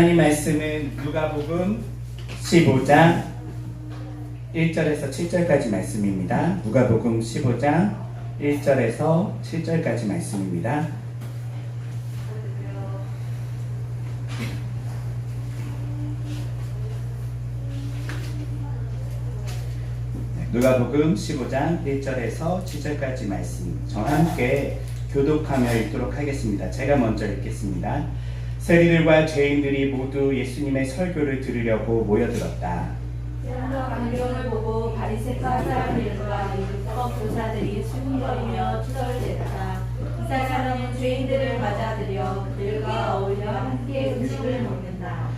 하나님 말씀은 누가복음 15장 1절에서 7절까지 말씀입니다. 누가복음 15장 1절에서 7절까지 말씀입니다. 누가복음 15장 1절에서 7절까지 말씀 저와 함께 교독하며 읽도록 하겠습니다. 제가 먼저 읽겠습니다. 세리들과 죄인들이 모두 예수님의 설교를 들으려고 모여들었다. 광경을 보고 바리새파 사람들과 율법 교사들이 수군거리며 투덜댔다. 이 사람은 죄인들을 맞아들여 그들과 어울려 함께 음식을 먹는다.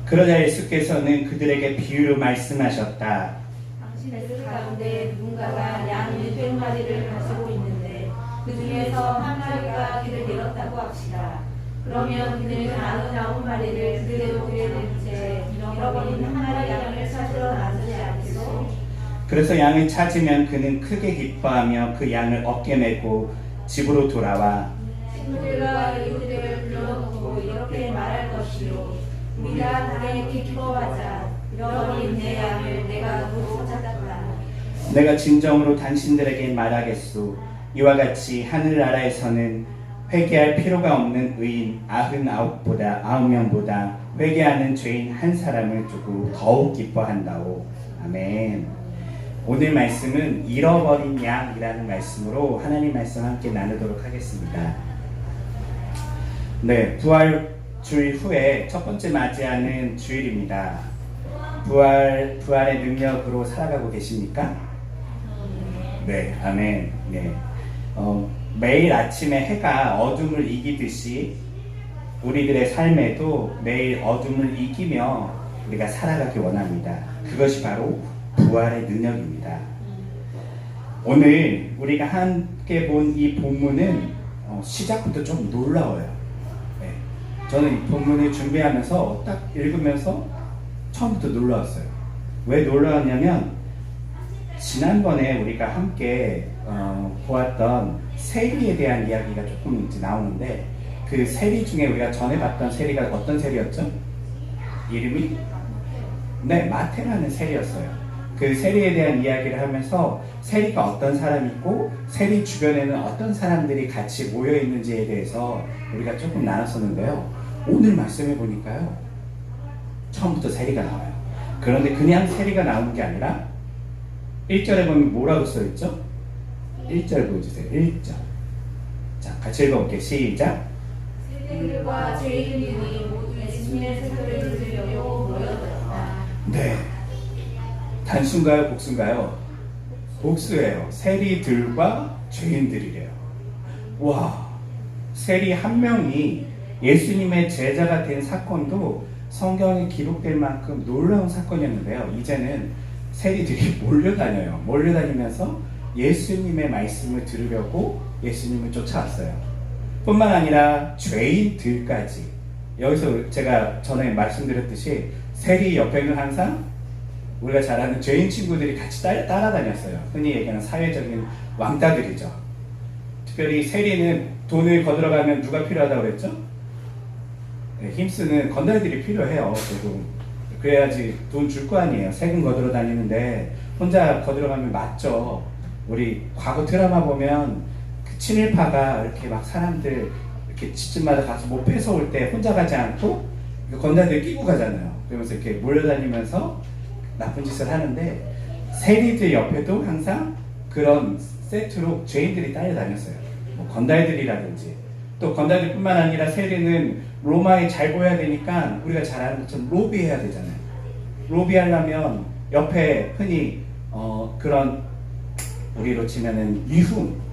그러자 예수께서는 그들에게 비유로 말씀하셨다. 당신들 가운데 누군가가 양 100마리를 가지고 있는데 그 중에서 한 마리가 길을 잃었다고 합시다. 그러면 그는 99마리를 그대로 들여놓은 채 잃어버린 한 마리 양을 찾으러 나서지 않겠소? 그래서 양을 찾으면 그는 크게 기뻐하며 그 양을 어깨 메고 집으로 돌아와 친구들과 이웃들을 불러놓고 이렇게 말할 것이요. 우리가 다행히 기뻐하자. 잃어버린 내 양을 내가 곧 찾았다. 내가 진정으로 당신들에게 말하겠소. 이와 같이 하늘나라에서는 회개할 필요가 없는 의인 99명보다 회개하는 죄인 한 사람을 두고 더욱 기뻐한다오. 아멘. 오늘 말씀은 잃어버린 양이라는 말씀으로 하나님 말씀 함께 나누도록 하겠습니다. 네, 부활 주일 후에 첫 번째 맞이하는 주일입니다. 부활의 능력으로 살아가고 계십니까? 네, 아멘. 네. 매일 아침에 해가 어둠을 이기듯이 우리들의 삶에도 매일 어둠을 이기며 우리가 살아가기 원합니다. 그것이 바로 부활의 능력입니다. 오늘 우리가 함께 본 이 본문은 시작부터 좀 놀라워요. 네. 저는 이 본문을 준비하면서 딱 읽으면서 처음부터 놀라웠어요. 왜 놀라웠냐면 지난번에 우리가 함께 보았던 세리에 대한 이야기가 조금 이제 나오는데 그 세리 중에 우리가 전에 봤던 세리가 어떤 세리였죠? 이름이? 네, 마태라는 세리였어요. 그 세리에 대한 이야기를 하면서 세리가 어떤 사람이고 세리 주변에는 어떤 사람들이 같이 모여 있는지에 대해서 우리가 조금 나눴었는데요. 오늘 말씀해 보니까요. 처음부터 세리가 나와요. 그런데 그냥 세리가 나오는 게 아니라 1절에 보면 뭐라고 써있죠? 1절 보여주세요. 1절. 자, 같이 읽어볼게요. 시작. 세리들과 죄인들이 모두 예수님의 설교를 들으려고 모여들었다. 네. 단수인가요? 복수인가요? 복수예요. 세리들과 죄인들이래요. 와, 세리 한 명이 예수님의 제자가 된 사건도 성경에 기록될 만큼 놀라운 사건이었는데요. 이제는 세리들이 몰려다녀요. 몰려다니면서 예수님의 말씀을 들으려고 예수님을 쫓아왔어요. 뿐만 아니라 죄인들까지. 여기서 제가 전에 말씀드렸듯이 세리 옆에는 항상 우리가 잘 아는 죄인 친구들이 같이 따라다녔어요. 흔히 얘기하는 사회적인 왕따들이죠. 특별히 세리는 돈을 거들어가면 누가 필요하다고 그랬죠? 네, 힘쓰는 건달들이 필요해요. 그래야지 돈 줄 거 아니에요. 세금 거들어 다니는데 혼자 거들어가면 맞죠. 우리 과거 드라마 보면 그 친일파가 이렇게 막 사람들 이렇게 집집마다 가서 뭐 뺏어올 때 혼자 가지 않고 건달들 끼고 가잖아요. 그러면서 이렇게 몰려다니면서 나쁜 짓을 하는데 세리들 옆에도 항상 그런 세트로 죄인들이 따라다녔어요. 뭐 건달들이라든지 또 건달들뿐만 아니라 세리는 로마에 잘 보여야 되니까 우리가 잘 아는 것처럼 로비해야 되잖아요. 로비하려면 옆에 흔히 그런 우리로 치면은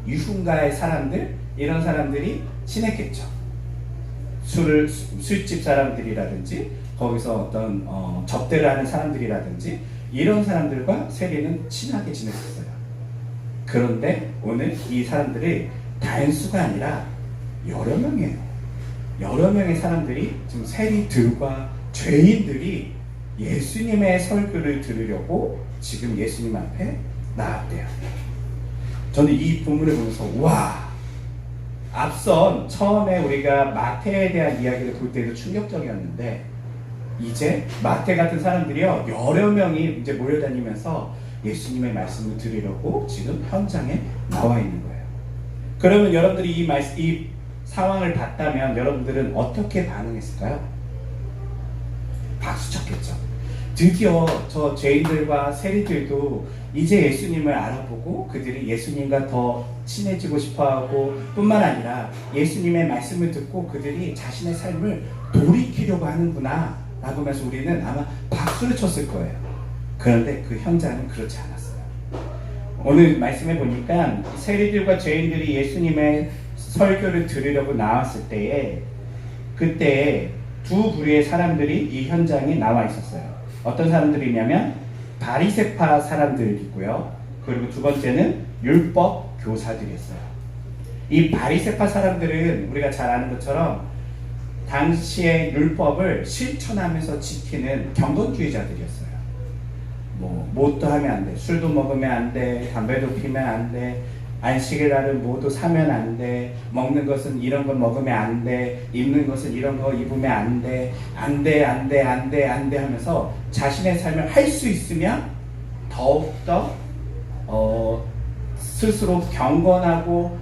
유흥가의 사람들 이런 사람들이 친했겠죠. 술집 사람들이라든지 거기서 어떤 접대를 하는 사람들이라든지 이런 사람들과 세리는 친하게 지냈었어요. 그런데 오늘 이 사람들이 단수가 아니라 여러 명이에요. 여러 명의 사람들이 지금 세리들과 죄인들이 예수님의 설교를 들으려고 지금 예수님 앞에 나왔대요. 저는 이 본문을 보면서 와, 앞선 처음에 우리가 마태에 대한 이야기를 볼 때도 충격적이었는데 이제 마태 같은 사람들이요 여러 명이 이제 몰려다니면서 예수님의 말씀을 들으려고 지금 현장에 나와 있는 거예요. 그러면 여러분들이 이 상황을 봤다면 여러분들은 어떻게 반응했을까요? 박수 쳤겠죠. 드디어 저 죄인들과 세리들도 이제 예수님을 알아보고 그들이 예수님과 더 친해지고 싶어하고 뿐만 아니라 예수님의 말씀을 듣고 그들이 자신의 삶을 돌이키려고 하는구나 라고 하면서 우리는 아마 박수를 쳤을 거예요. 그런데 그 현장은 그렇지 않았어요. 오늘 말씀해 보니까 세리들과 죄인들이 예수님의 설교를 들으려고 나왔을 때에 그때 두 부류의 사람들이 이 현장에 나와 있었어요. 어떤 사람들이냐면 바리새파 사람들이고요. 그리고 두 번째는 율법 교사들이었어요. 이 바리새파 사람들은 우리가 잘 아는 것처럼 당시의 율법을 실천하면서 지키는 경건주의자들이었어요. 뭣도 하면 안 돼. 술도 먹으면 안 돼. 담배도 피면 안 돼. 안식일 날은 뭐도 사면 안 돼. 먹는 것은 이런 거 먹으면 안 돼. 입는 것은 이런 거 입으면 안 돼. 안 돼, 안 돼, 안 돼, 안 돼 하면서 자신의 삶을 할 수 있으면 더욱더 스스로 경건하고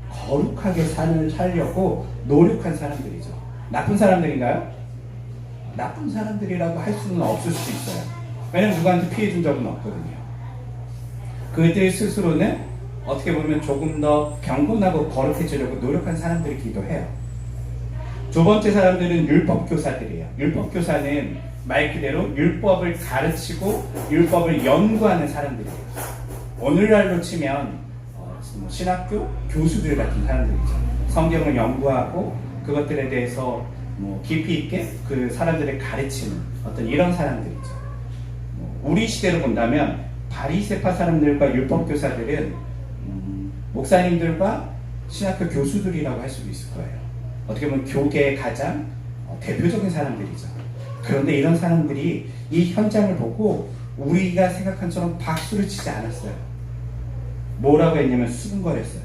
거룩하게 살려고 노력한 사람들이죠. 나쁜 사람들인가요? 나쁜 사람들이라고 할 수는 없을 수도 있어요. 왜냐면 누구한테 피해 준 적은 없거든요. 그들 스스로는 어떻게 보면 조금 더 경건하고 거룩해지려고 노력한 사람들이기도 해요. 두 번째 사람들은 율법교사들이에요. 율법교사는 말 그대로 율법을 가르치고 율법을 연구하는 사람들이에요. 오늘날로 치면 신학교 교수들 같은 사람들이죠. 성경을 연구하고 그것들에 대해서 깊이 있게 그 사람들을 가르치는 어떤 이런 사람들이죠. 우리 시대로 본다면 바리새파 사람들과 율법교사들은 목사님들과 신학교 교수들이라고 할 수도 있을 거예요. 어떻게 보면 교계의 가장 대표적인 사람들이죠. 그런데 이런 사람들이 이 현장을 보고 우리가 생각한 처럼 박수를 치지 않았어요. 뭐라고 했냐면 수군거렸어요.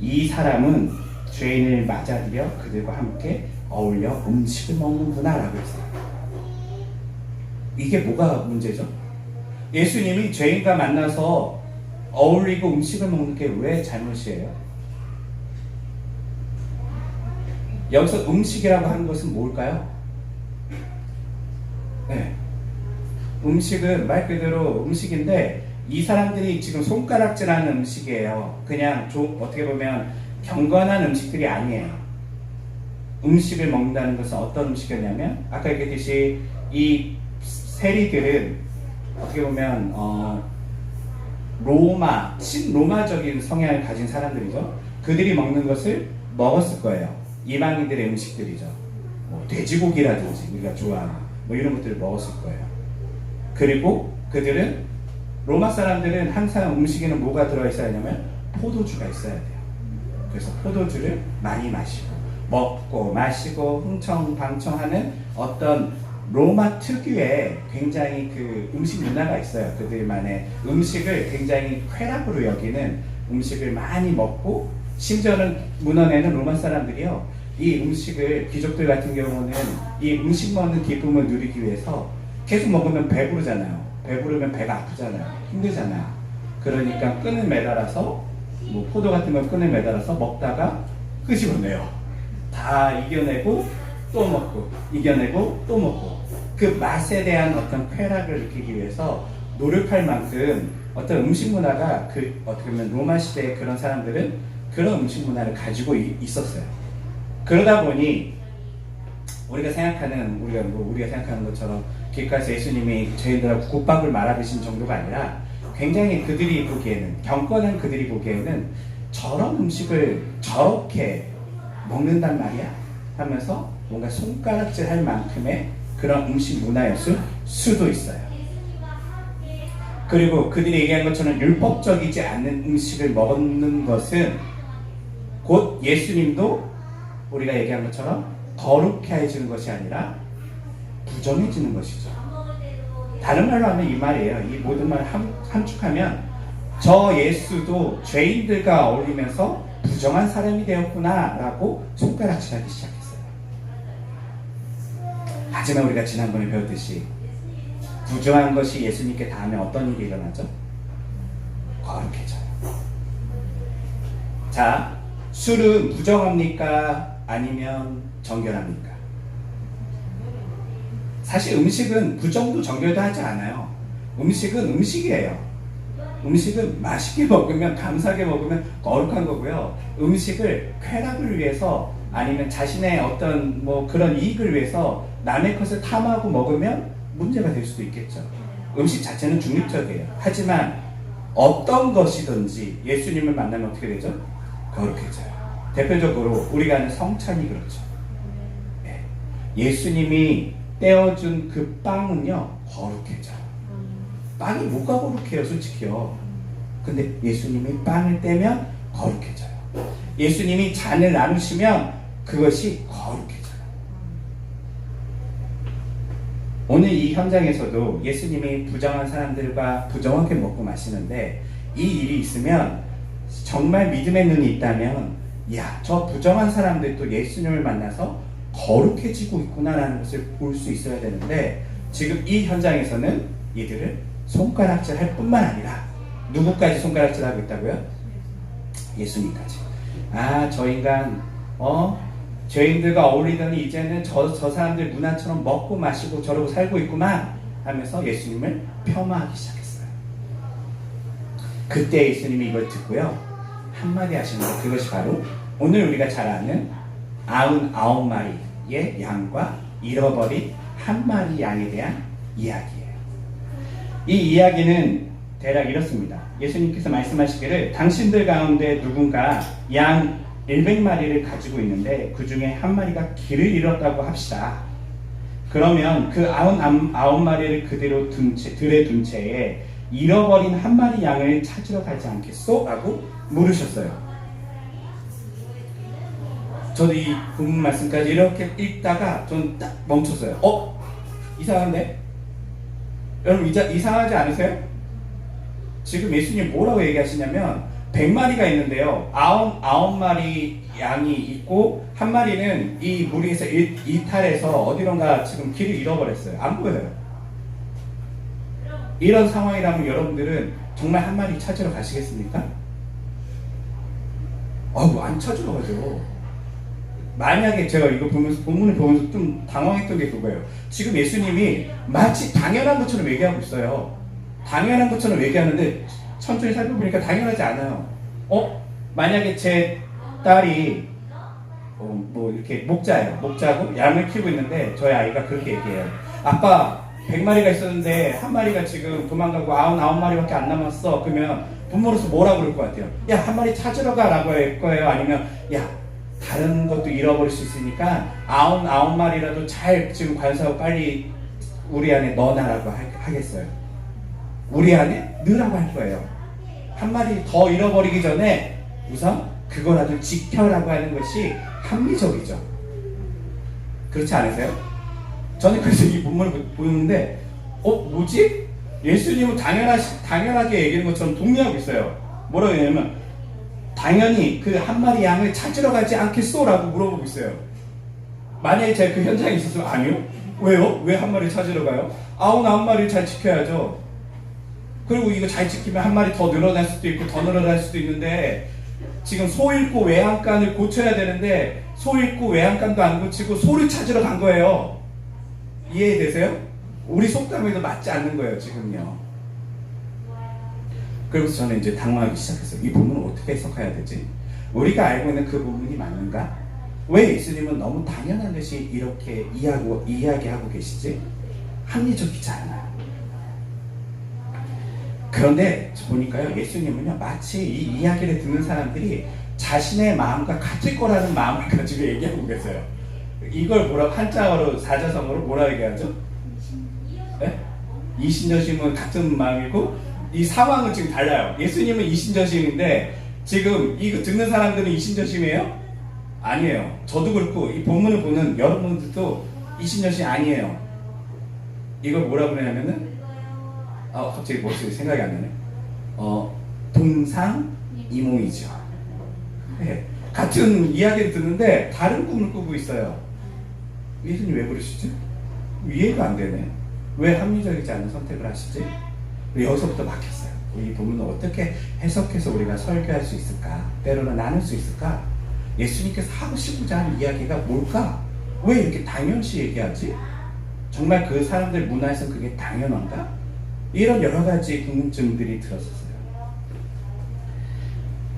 이 사람은 죄인을 맞아들여 그들과 함께 어울려 음식을 먹는구나 라고 했어요. 이게 뭐가 문제죠? 예수님이 죄인과 만나서 어울리고 음식을 먹는 게 왜 잘못이에요? 여기서 음식이라고 하는 것은 뭘까요? 네. 음식은 말 그대로 음식인데 이 사람들이 지금 손가락질하는 음식이에요. 그냥 어떻게 보면 경건한 음식들이 아니에요. 음식을 먹는다는 것은 어떤 음식이었냐면 아까 얘기했듯이 이 세리들은 어떻게 보면 친로마적인 성향을 가진 사람들이죠. 그들이 먹는 것을 먹었을 거예요. 이방인들의 음식들이죠. 돼지고기라든지 우리가 좋아하는 이런 것들을 먹었을 거예요. 그리고 그들은 로마 사람들은 항상 음식에는 뭐가 들어있어야 하냐면 포도주가 있어야 돼요. 그래서 포도주를 많이 마시고 먹고 마시고 흥청방청하는 어떤 로마 특유의 굉장히 그 음식 문화가 있어요. 그들만의 음식을 굉장히 쾌락으로 여기는 음식을 많이 먹고 심지어는 문헌에는 로마 사람들이요 이 음식을 귀족들 같은 경우는 이 음식 먹는 기쁨을 누리기 위해서 계속 먹으면 배부르잖아요. 배부르면 배가 아프잖아요. 힘들잖아요. 그러니까 끈을 매달아서 포도 같은 걸 끈을 매달아서 먹다가 끄집어내요. 다 이겨내고 또 먹고 이겨내고 또 먹고 그 맛에 대한 어떤 쾌락을 느끼기 위해서 노력할 만큼 어떤 음식 문화가 어떻게 보면 로마 시대의 그런 사람들은 그런 음식 문화를 가지고 있었어요. 그러다 보니 우리가 생각하는 것처럼 길가에서 예수님이 저희들하고 국밥을 말아드신 정도가 아니라 굉장히 그들이 보기에는 경건한 그들이 보기에는 저런 음식을 저렇게 먹는단 말이야 하면서 뭔가 손가락질 할 만큼의 그런 음식 문화였을 수도 있어요. 그리고 그들이 얘기한 것처럼 율법적이지 않는 음식을 먹는 것은 곧 예수님도 우리가 얘기한 것처럼 거룩해지는 것이 아니라 부정해지는 것이죠. 다른 말로 하면 이 말이에요. 이 모든 말을 함축하면 저 예수도 죄인들과 어울리면서 부정한 사람이 되었구나 라고 손가락질하기 시작했어요. 하지만 우리가 지난번에 배웠듯이 부정한 것이 예수님께 닿으면 어떤 일이 일어나죠? 거룩해져요. 자, 술은 부정합니까? 아니면 정결합니까? 사실 음식은 부정도 정결도 하지 않아요. 음식은 음식이에요. 음식은 맛있게 먹으면, 감사하게 먹으면 거룩한 거고요. 음식을 쾌락을 위해서 아니면 자신의 어떤 뭐 그런 이익을 위해서 남의 것을 탐하고 먹으면 문제가 될 수도 있겠죠. 음식 자체는 중립적이에요. 하지만 어떤 것이든지 예수님을 만나면 어떻게 되죠? 거룩해져요. 대표적으로 우리가 아는 성찬이 그렇죠. 네. 예수님이 떼어준 그 빵은요, 거룩해져요. 빵이 뭐가 거룩해요, 솔직히요. 근데 예수님이 빵을 떼면 거룩해져요. 예수님이 잔을 나누시면 그것이 거룩해져요. 오늘 이 현장에서도 예수님이 부정한 사람들과 부정하게 먹고 마시는데 이 일이 있으면 정말 믿음의 눈이 있다면 야, 저 부정한 사람들도 예수님을 만나서 거룩해지고 있구나라는 것을 볼 수 있어야 되는데 지금 이 현장에서는 이들을 손가락질 할 뿐만 아니라 누구까지 손가락질 하고 있다고요? 예수님까지. 아, 저 인간 죄인들과 어울리더니 이제는 저 사람들 문화처럼 먹고 마시고 저러고 살고 있구만 하면서 예수님을 폄하하기 시작했어요. 그때 예수님이 이걸 듣고요, 한마디 하시는데 그것이 바로 오늘 우리가 잘 아는 99마리의 양과 잃어버린 한 마리 양에 대한 이야기예요. 이 이야기는 대략 이렇습니다. 예수님께서 말씀하시기를 당신들 가운데 누군가 양 100마리를 가지고 있는데 그 중에 한 마리가 길을 잃었다고 합시다. 그러면 그 99마리를 그대로 들에 둔 채에 잃어버린 한 마리 양을 찾으러 가지 않겠소? 라고 물으셨어요. 저도 이 본문 말씀까지 이렇게 읽다가 저는 딱 멈췄어요. 이상한데? 여러분 이상하지 않으세요? 지금 예수님 뭐라고 얘기하시냐면 100마리가 있는데요, 99마리 양이 있고 한 마리는 이 무리에서 이탈해서 어디론가 지금 길을 잃어버렸어요. 안 보여요. 이런 상황이라면 여러분들은 정말 한 마리 찾으러 가시겠습니까? 안 찾으러 가죠. 만약에 제가 이거 본문을 보면서 좀 당황했던 게 그거예요. 지금 예수님이 마치 당연한 것처럼 얘기하고 있어요. 당연한 것처럼 얘기하는데 천천히 살펴보니까 당연하지 않아요. 만약에 제 딸이 이렇게 목자고 양을 키우고 있는데 저희 아이가 그렇게 얘기해요. 아빠 100마리가 있었는데 한 마리가 지금 도망가고 99마리밖에 안 남았어. 그러면 부모로서 뭐라고 그럴 것 같아요? 야, 한 마리 찾으러 가라고 할 거예요? 아니면 야, 다른 것도 잃어버릴 수 있으니까 99마리라도 잘 지금 관사하고 빨리 우리 안에 넣어놔라고 하겠어요? 우리 안에 넣으라고 할 거예요. 한 마리 더 잃어버리기 전에 우선 그거라도 지켜라고 하는 것이 합리적이죠. 그렇지 않으세요? 저는 그래서 이 본문을 보는데 뭐지? 예수님은 당연하게 얘기하는 것처럼 동의하고 있어요. 뭐라고 얘기하냐면 당연히 그 한 마리 양을 찾으러 가지 않겠소? 라고 물어보고 있어요. 만약에 제가 그 현장에 있었으면 아니요? 왜요? 왜 한 마리 찾으러 가요? 99마리를 잘 지켜야죠. 그리고 이거 잘 지키면 한 마리 더 늘어날 수도 있고 더 늘어날 수도 있는데 지금 소 잃고 외양간을 고쳐야 되는데 소 잃고 외양간도 안 고치고 소를 찾으러 간 거예요. 이해되세요? 우리 속담에도 맞지 않는 거예요, 지금요. 그래서 저는 이제 당황하기 시작했어요. 이 부분을 어떻게 해석해야 되지? 우리가 알고 있는 그 부분이 맞는가? 왜 예수님은 너무 당연한 듯이 이렇게 이야기하고 계시지? 합리적이지 않아요. 그런데 보니까요, 예수님은요, 마치 이 이야기를 듣는 사람들이 자신의 마음과 같을 거라는 마음을 가지고 얘기하고 계세요. 이걸 한자어로 사자성어로 뭐라 얘기하죠? 네? 이신저심은 같은 마음이고 이 상황은 지금 달라요. 예수님은 이신저심인데 지금 이거 듣는 사람들은 이신저심이에요? 아니에요. 저도 그렇고 이 본문을 보는 여러분들도 이신저심 아니에요. 이걸 뭐라 그러냐면은 갑자기 머릿속에 생각이 안 나네. 동상이몽이죠. 네. 같은 이야기를 듣는데 다른 꿈을 꾸고 있어요. 예수님 왜 그러시지? 이해가 안 되네. 왜 합리적이지 않은 선택을 하시지? 여기서부터 막혔어요. 이 부분을 어떻게 해석해서 우리가 설교할 수 있을까? 때로는 나눌 수 있을까? 예수님께서 하시고자 하는 이야기가 뭘까? 왜 이렇게 당연시 얘기하지? 정말 그 사람들 문화에서 그게 당연한가? 이런 여러 가지 궁금증들이 들었었어요.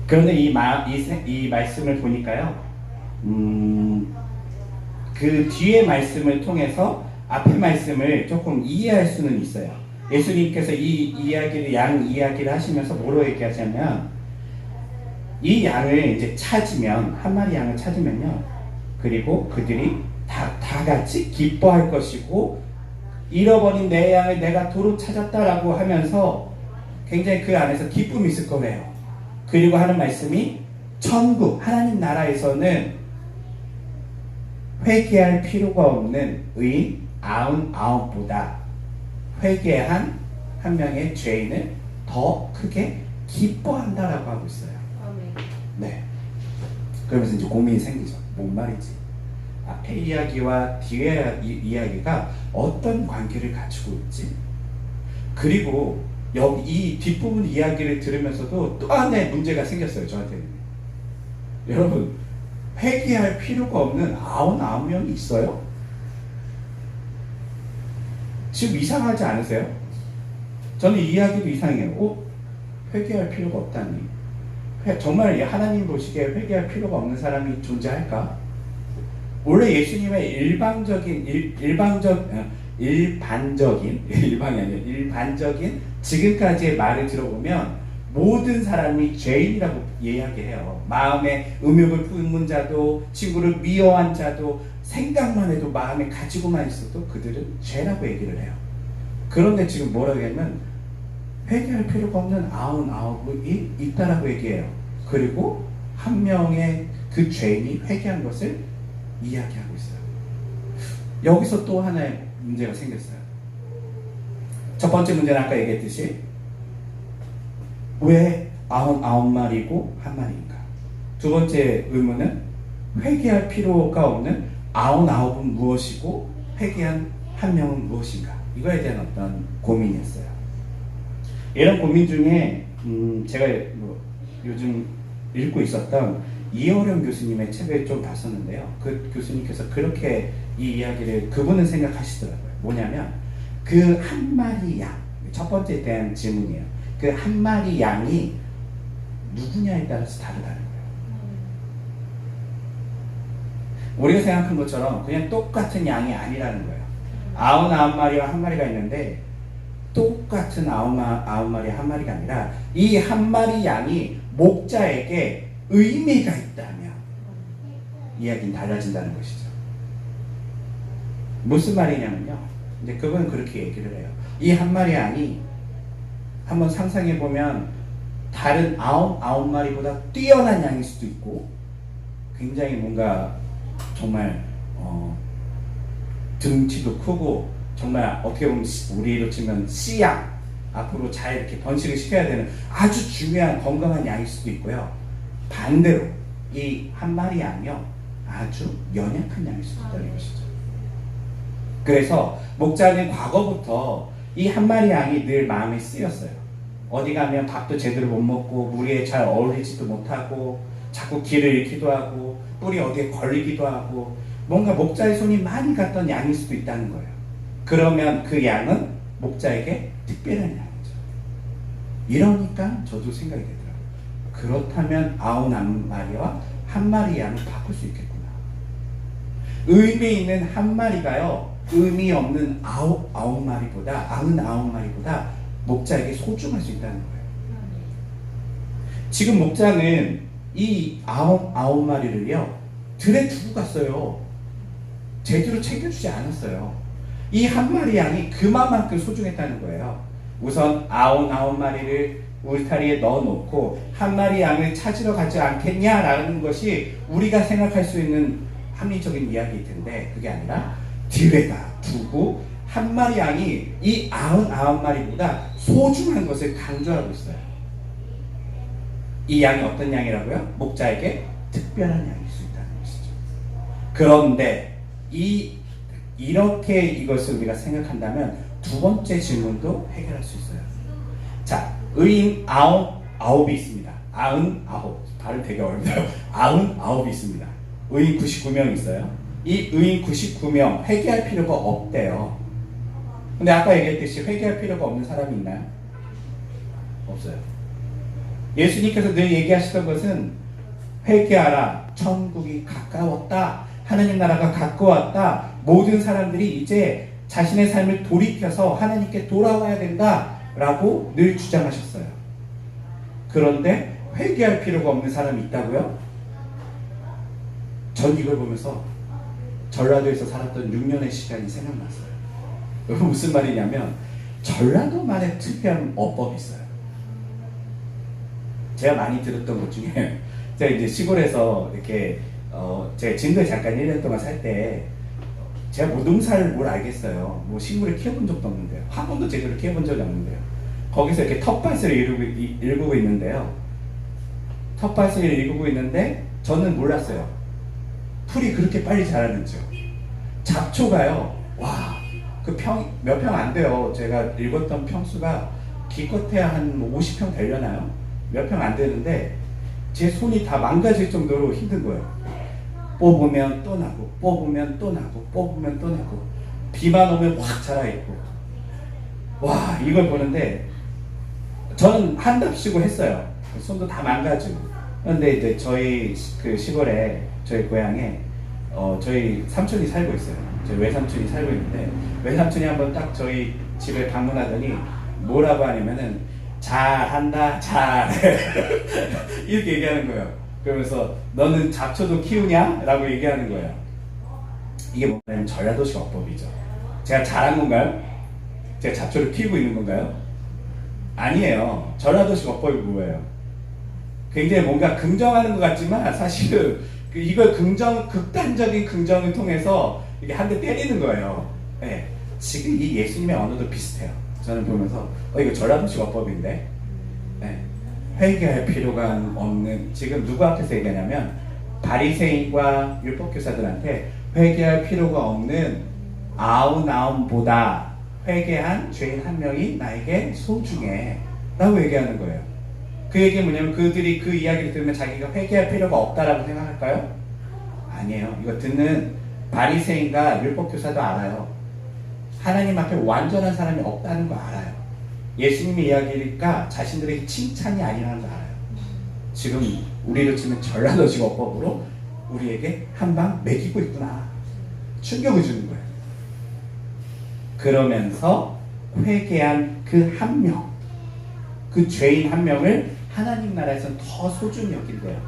그런데 이 말씀을 보니까요, 그 뒤에 말씀을 통해서 앞에 말씀을 조금 이해할 수는 있어요. 예수님께서 이 이야기를, 양 이야기를 하시면서 뭐로 얘기하냐면, 이 양을 이제 찾으면, 한 마리 양을 찾으면요, 그리고 그들이 다 같이 기뻐할 것이고, 잃어버린 내 양을 내가 도로 찾았다라고 하면서 굉장히 그 안에서 기쁨이 있을 거래요. 그리고 하는 말씀이, 천국, 하나님 나라에서는 회개할 필요가 없는 의인 99보다 회개한 한 명의 죄인을 더 크게 기뻐한다라고 하고 있어요. 네. 그러면서 이제 고민이 생기죠. 뭔 말이지? 앞에 이야기와 뒤에 이야기가 어떤 관계를 가지고 있지? 그리고 여기 이 뒷부분 이야기를 들으면서도 또 하나의 문제가 생겼어요. 저한테는. 여러분, 회개할 필요가 없는 99명이 있어요? 지금 이상하지 않으세요? 저는 이 이야기도 이상해요. 회개할 필요가 없다니. 정말 하나님 보시기에 회개할 필요가 없는 사람이 존재할까? 원래 예수님의 일반적인 지금까지의 말을 들어보면 모든 사람이 죄인이라고 이야기해요. 마음에 음욕을 품은 자도, 친구를 미워한 자도, 생각만 해도 마음에 가지고만 있어도 그들은 죄라고 얘기를 해요. 그런데 지금 뭐라고 하냐면 회개할 필요가 없는 99이 있다라고 얘기해요. 그리고 한 명의 그 죄인이 회개한 것을 이야기하고 있어요. 여기서 또 하나의 문제가 생겼어요. 첫 번째 문제는 아까 얘기했듯이 왜 99마리고 한 마리인가? 두 번째 의문은 회개할 필요가 없는 99은 무엇이고 회개한 한 명은 무엇인가? 이거에 대한 어떤 고민이었어요. 이런 고민 중에 제가 요즘 읽고 있었던 이어령 교수님의 책을 좀 봤었는데요. 그 교수님께서 그렇게 이 이야기를 그분은 생각하시더라고요. 뭐냐면 그 한 마리 양, 첫 번째에 대한 질문이에요. 그 한 마리 양이 누구냐에 따라서 다르다는 거예요. 우리가 생각한 것처럼 그냥 똑같은 양이 아니라는 거예요. 99마리와 한 마리가 있는데 똑같은 99마리 한 마리가 아니라 이 한 마리 양이 목자에게 의미가 있다면 이야기는 달라진다는 것이죠. 무슨 말이냐면요. 이제 그분은 그렇게 얘기를 해요. 이 한 마리 양이 한번 상상해 보면 다른 99마리보다 뛰어난 양일 수도 있고 굉장히 뭔가 정말 등치도 크고 정말 어떻게 보면 우리로 치면 씨양 앞으로 잘 이렇게 번식을 시켜야 되는 아주 중요한 건강한 양일 수도 있고요. 반대로 이 한 마리 양이요 아주 연약한 양일 수도 있다는 것이죠. 그래서 목자는 과거부터 이 한 마리 양이 늘 마음에 쓰였어요. 어디 가면 밥도 제대로 못 먹고 무리에 잘 어울리지도 못하고 자꾸 길을 잃기도 하고 뿔이 어디에 걸리기도 하고 뭔가 목자의 손이 많이 갔던 양일 수도 있다는 거예요. 그러면 그 양은 목자에게 특별한 양이죠. 이러니까 저도 생각이 되더라고요. 그렇다면 99마리와 한 마리 양을 바꿀 수 있겠구나. 의미 있는 한 마리가요 의미 없는 99마리보다 목자에게 소중할 수 있다는 거예요. 지금 목자는 이 99마리를요 들에 두고 갔어요. 제대로 챙겨주지 않았어요. 이 한 마리 양이 그만큼 소중했다는 거예요. 우선 99마리를 울타리에 넣어놓고 한 마리 양을 찾으러 가지 않겠냐라는 것이 우리가 생각할 수 있는 합리적인 이야기일 텐데 그게 아니라 뒤에다 두고 한 마리 양이 이 99마리보다 소중한 것을 강조하고 있어요. 이 양이 어떤 양이라고요? 목자에게 특별한 양일 수 있다는 것이죠. 그런데 이 이렇게 이것을 우리가 생각한다면 두 번째 질문도 해결할 수 있어요. 자, 의인 아홉이 있습니다. 99. 발음 되게 어렵네요. 99이 있습니다. 의인 99명 있어요. 이 의인 99명 회개할 필요가 없대요. 근데 아까 얘기했듯이 회개할 필요가 없는 사람이 있나요? 없어요. 예수님께서 늘 얘기하시던 것은 회개하라, 천국이 가까웠다, 하나님 나라가 가까웠다, 모든 사람들이 이제 자신의 삶을 돌이켜서 하나님께 돌아와야 된다라고 늘 주장하셨어요. 그런데 회개할 필요가 없는 사람이 있다고요? 전 이걸 보면서 전라도에서 살았던 6년의 시간이 생각났어요. 여러분 무슨 말이냐면 전라도만의 특별한 어법이 있어요. 제가 많이 들었던 것 중에 제가 이제 시골에서 이렇게 제가 진도에 잠깐 1년 동안 살 때 제가 뭐 농사를 뭘 알겠어요. 뭐 식물을 키워본 적도 없는데요. 한 번도 제대로 키워본 적이 없는데요. 거기서 이렇게 텃밭을 일구고 있는데요. 텃밭을 일구고 있는데 저는 몰랐어요. 풀이 그렇게 빨리 자라는지요. 잡초가요. 와, 그 몇 평 안 돼요. 제가 읽었던 평수가 기껏해야 한 50평 되려나요? 몇 평 안 되는데 제 손이 다 망가질 정도로 힘든 거예요. 뽑으면 또 나고, 뽑으면 또 나고, 뽑으면 또 나고, 비만 오면 확 자라있고. 와, 이걸 보는데 저는 한답시고 했어요. 손도 다 망가지고. 그런데 이제 저희 그 시골에, 저희 고향에 저희 삼촌이 살고 있어요. 저희 외삼촌이 살고 있는데 외삼촌이 한번 딱 저희 집에 방문하더니 뭐라고 하냐면은 잘한다, 잘해. 이렇게 얘기하는 거예요. 그러면서 너는 잡초도 키우냐? 라고 얘기하는 거예요. 이게 뭐냐면 전라도식 어법이죠. 제가 잘한 건가요? 제가 잡초를 키우고 있는 건가요? 아니에요. 전라도식 어법이 뭐예요? 굉장히 뭔가 긍정하는 것 같지만 사실은 이걸 극단적인 긍정을 통해서 이게 한 대 때리는 거예요. 네. 지금 이 예수님의 언어도 비슷해요. 저는 보면서 이거 전라도식 어법인데, 네. 회개할 필요가 없는, 지금 누구 앞에서 얘기하냐면 바리새인과 율법교사들한테 회개할 필요가 없는 99보다 회개한 죄인 한 명이 나에게 소중해 라고 얘기하는 거예요. 그 얘기는 뭐냐면 그들이 그 이야기를 들으면 자기가 회개할 필요가 없다라고 생각할까요? 아니에요. 이거 듣는 바리새인과 율법교사도 알아요. 하나님 앞에 완전한 사람이 없다는 거 알아요. 예수님의 이야기니까 자신들에게 칭찬이 아니라는 거 알아요. 지금 우리로 치면 전라도식 어법으로 우리에게 한 방 먹이고 있구나. 충격을 주는 거예요. 그러면서 회개한 그 한 명, 그 죄인 한 명을 하나님 나라에서는 더 소중히 여긴대요.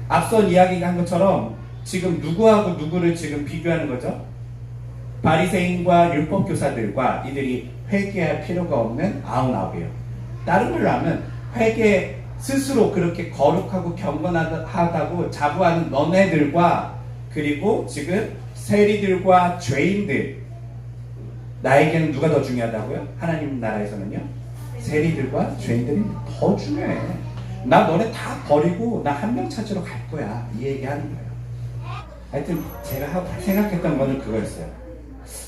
앞선 이야기가 한 것처럼 지금 누구하고 누구를 지금 비교하는 거죠? 바리새인과 율법교사들과 이들이 회개할 필요가 없는 99이에요. 다른 말로 하면 회개 스스로 그렇게 거룩하고 경건하다고 자부하는 너네들과 그리고 지금 세리들과 죄인들, 나에게는 누가 더 중요하다고요? 하나님 나라에서는요? 세리들과 죄인들이 더 중요해. 나 너네 다 버리고 나 한 명 찾으러 갈 거야. 이 얘기하는 거예요. 하여튼 제가 생각했던 거는 그거였어요.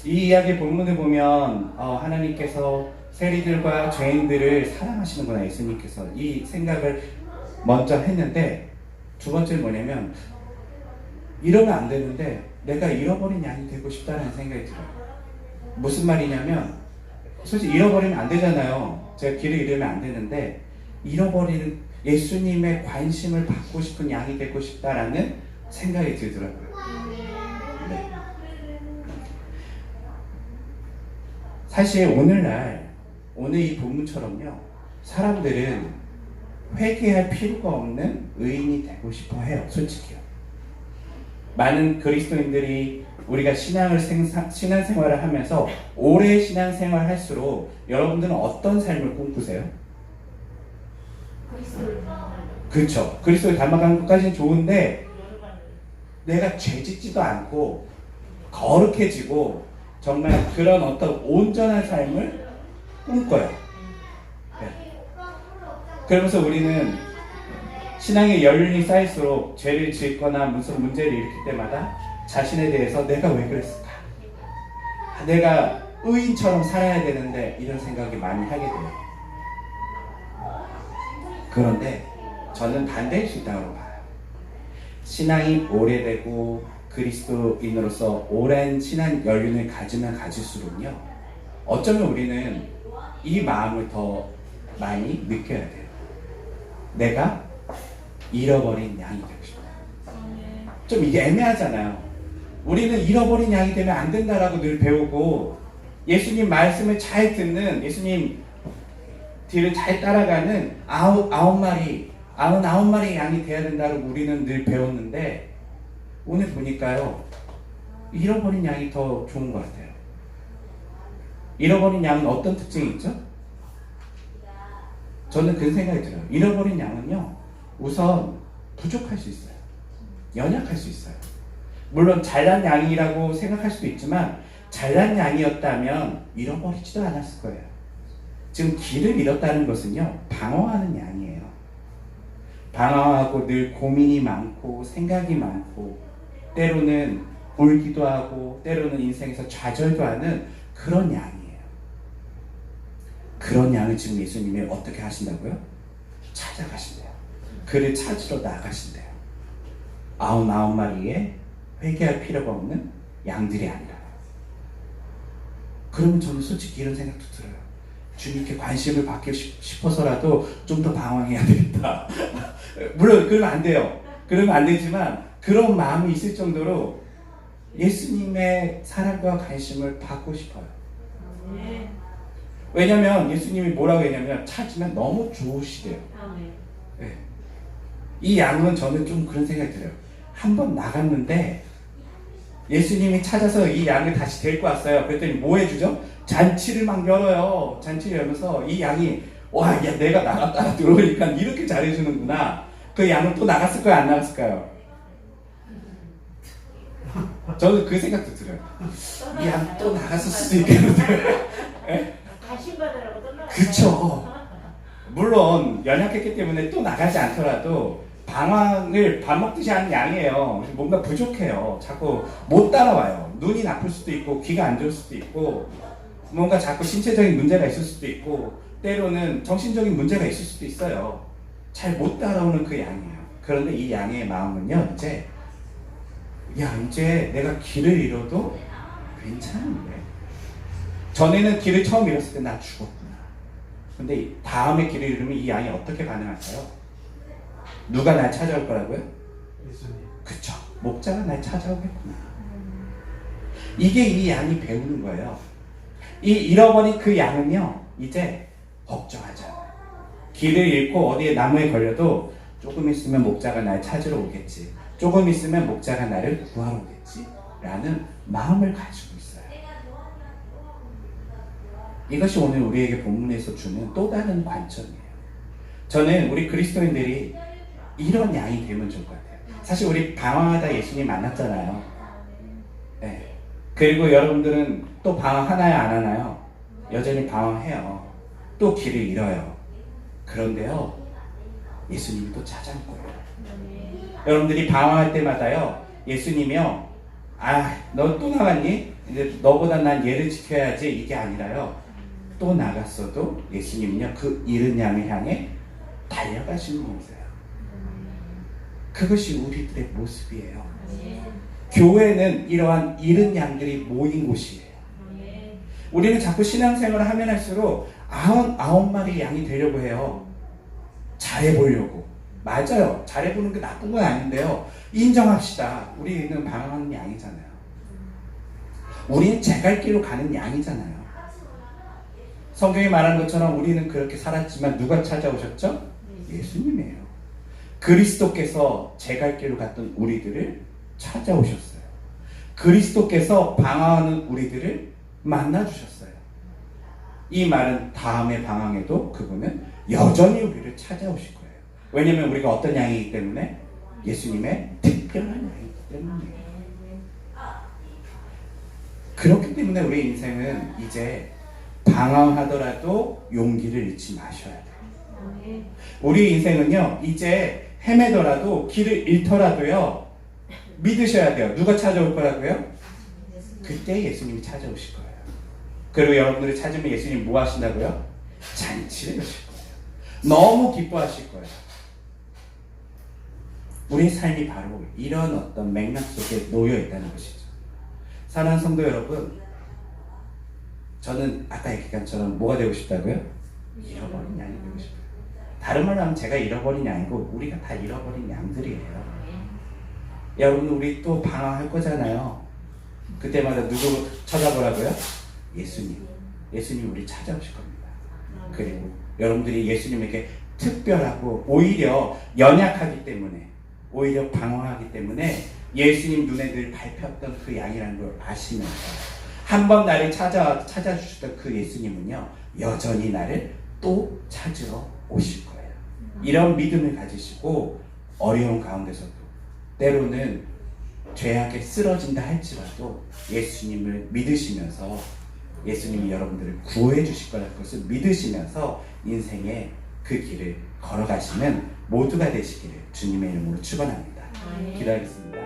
이 이야기 본문을 보면 하나님께서 세리들과 죄인들을 사랑하시는구나. 예수님께서 이 생각을 먼저 했는데 두 번째는 뭐냐면 이러면 안 되는데 내가 잃어버린 양이 되고 싶다는 생각이 들어요. 무슨 말이냐면 솔직히 잃어버리면 안 되잖아요. 제가 길을 잃으면 안 되는데 잃어버리는 예수님의 관심을 받고 싶은 양이 되고 싶다라는 생각이 들더라고요. 네. 사실 오늘 이 본문처럼요, 사람들은 회개할 필요가 없는 의인이 되고 싶어 해요. 솔직히요. 많은 그리스도인들이 우리가 신앙생활을 하면서 오래 신앙생활 할수록 여러분들은 어떤 삶을 꿈꾸세요? 그렇죠. 그리스도를 닮아가는 것까지는 좋은데 내가 죄짓지도 않고 거룩해지고 정말 그런 어떤 온전한 삶을 꿈꿔요. 네. 그러면서 우리는 신앙의 연륜이 쌓일수록 죄를 짓거나 무슨 문제를 일으킬 때마다 자신에 대해서 내가 왜 그랬을까? 내가 의인처럼 살아야 되는데 이런 생각이 많이 하게 돼요. 그런데 저는 반대일 수 있다고 봐요. 신앙이 오래되고 그리스도인으로서 오랜 신앙 연륜을 가지면 가질수록요, 어쩌면 우리는 이 마음을 더 많이 느껴야 돼요. 내가 잃어버린 양이 되고 싶다. 좀 이게 애매하잖아요. 우리는 잃어버린 양이 되면 안 된다라고 늘 배우고, 예수님 말씀을 잘 듣는, 예수님 뒤를 잘 따라가는 99마리 양이 돼야 된다고 우리는 늘 배웠는데, 오늘 보니까요, 잃어버린 양이 더 좋은 것 같아요. 잃어버린 양은 어떤 특징이 있죠? 저는 그런 생각이 들어요. 잃어버린 양은요, 우선 부족할 수 있어요. 연약할 수 있어요. 물론 잘난 양이라고 생각할 수도 있지만, 잘난 양이었다면 잃어버리지도 않았을 거예요. 지금 길을 잃었다는 것은요, 방황하는 양이에요. 방황하고 늘 고민이 많고 생각이 많고, 때로는 울기도 하고 때로는 인생에서 좌절도 하는 그런 양이에요. 그런 양을 지금 예수님이 어떻게 하신다고요? 찾아가신대요. 그를 찾으러 나가신대요. 99마리의 회개할 필요가 없는 양들이 아니라. 그러면 저는 솔직히 이런 생각도 들어요. 주님께 관심을 받고 싶어서라도 좀 더 방황해야 되겠다. 물론 그러면 안 돼요. 그러면 안 되지만 그런 마음이 있을 정도로 예수님의 사랑과 관심을 받고 싶어요. 왜냐면 예수님이 뭐라고 했냐면, 찾으면 너무 좋으시대요. 네. 이 양은 저는 좀 그런 생각이 들어요. 한번 나갔는데 예수님이 찾아서 이 양을 다시 데리고 왔어요. 그랬더니 뭐 해주죠? 잔치를 막 열어요. 잔치를 열면서 이 양이, 와, 야, 내가 나갔다가 들어오니까 이렇게 잘해주는구나. 그 양은 또 나갔을까요? 안 나갔을까요? 저는 그 생각도 들어요. 이 양 또 나갔을 수도 있겠는데. 네? 관심받으라고 떠나요. 그쵸. 물론 연약했기 때문에 또 나가지 않더라도 방황을 밥 먹듯이 하는 양이에요. 뭔가 부족해요. 자꾸 못 따라와요. 눈이 나쁠 수도 있고 귀가 안 좋을 수도 있고 뭔가 자꾸 신체적인 문제가 있을 수도 있고 때로는 정신적인 문제가 있을 수도 있어요. 잘 못 따라오는 그 양이에요. 그런데 이 양의 마음은요, 이제 내가 길을 잃어도 괜찮은데, 전에는 길을 처음 잃었을 때 나 죽었구나. 근데 다음에 길을 잃으면 이 양이 어떻게 반응할까요? 누가 날 찾아올 거라고요? 예수님. 그쵸. 목자가 날 찾아오겠구나. 이게 이 양이 배우는 거예요. 이 잃어버린 그 양은요, 이제 걱정하지 않아요. 길을 잃고 어디에 나무에 걸려도 조금 있으면 목자가 날 찾으러 오겠지. 조금 있으면 목자가 나를 구하러 오겠지. 라는 마음을 가지고 있어요. 이것이 오늘 우리에게 본문에서 주는 또 다른 관점이에요. 저는 우리 그리스도인들이 이런 양이 되면 좋을 것 같아요. 사실 우리 방황하다 예수님 만났잖아요. 네. 그리고 여러분들은 또 방황하나요? 안 하나요? 여전히 방황해요. 또 길을 잃어요. 그런데요, 예수님이 또 찾아올 거예요. 여러분들이 방황할 때마다요, 예수님이요, 너 또 나갔니? 이제 너보다 난 얘를 지켜야지, 이게 아니라요, 또 나갔어도 예수님은요, 그 잃은 양을 향해 달려가시는 거예요. 그것이 우리들의 모습이에요. 교회는 이러한 잃은 양들이 모인 곳이에요. 우리는 자꾸 신앙생활을 하면 할수록 99마리 양이 되려고 해요. 잘해보려고. 맞아요. 잘해보는 게 나쁜 건 아닌데요. 인정합시다. 우리는 방황하는 양이잖아요. 우리는 제 갈 길로 가는 양이잖아요. 성경이 말한 것처럼 우리는 그렇게 살았지만 누가 찾아오셨죠? 예수님이에요. 그리스도께서 제 갈 길로 갔던 우리들을 찾아오셨어요. 그리스도께서 방황하는 우리들을 만나주셨어요. 이 말은 다음의 방황에도 그분은 여전히 우리를 찾아오실 거예요. 왜냐하면 우리가 어떤 양이기 때문에? 예수님의 특별한 양이기 때문이에요. 그렇기 때문에 우리 인생은 이제 방황하더라도 용기를 잃지 마셔야 돼요. 우리 인생은요, 이제 헤매더라도 길을 잃더라도요, 믿으셔야 돼요. 누가 찾아올 거라고요? 그때 예수님이 찾아오실 거예요. 그리고 여러분들이 찾으면 예수님 뭐 하신다고요? 잔치를 하실 거예요. 너무 기뻐하실 거예요. 우리 삶이 바로 이런 어떤 맥락 속에 놓여 있다는 것이죠. 사랑하는 성도 여러분, 저는 아까 얘기한 것처럼 뭐가 되고 싶다고요? 잃어버린 양이 되고 싶어요. 다른 말로 하면 제가 잃어버린 양이고 우리가 다 잃어버린 양들이에요. 여러분, 우리 또 방황할 거잖아요. 그때마다 누구 찾아보라고요? 예수님. 예수님 우리 찾아오실 겁니다. 그리고 여러분들이 예수님에게 특별하고 오히려 연약하기 때문에, 오히려 방황하기 때문에 예수님 눈에 늘 밟혔던 그 양이라는 걸 아시면서 한 번 나를 찾아주셨던 그 예수님은요, 여전히 나를 또 찾으러 오실 거예요. 이런 믿음을 가지시고 어려운 가운데서도 때로는 죄악에 쓰러진다 할지라도 예수님을 믿으시면서 예수님이 여러분들을 구해 주실 거라는 것을 믿으시면서 인생의 그 길을 걸어가시는 모두가 되시기를 주님의 이름으로 축원합니다. 기도하겠습니다.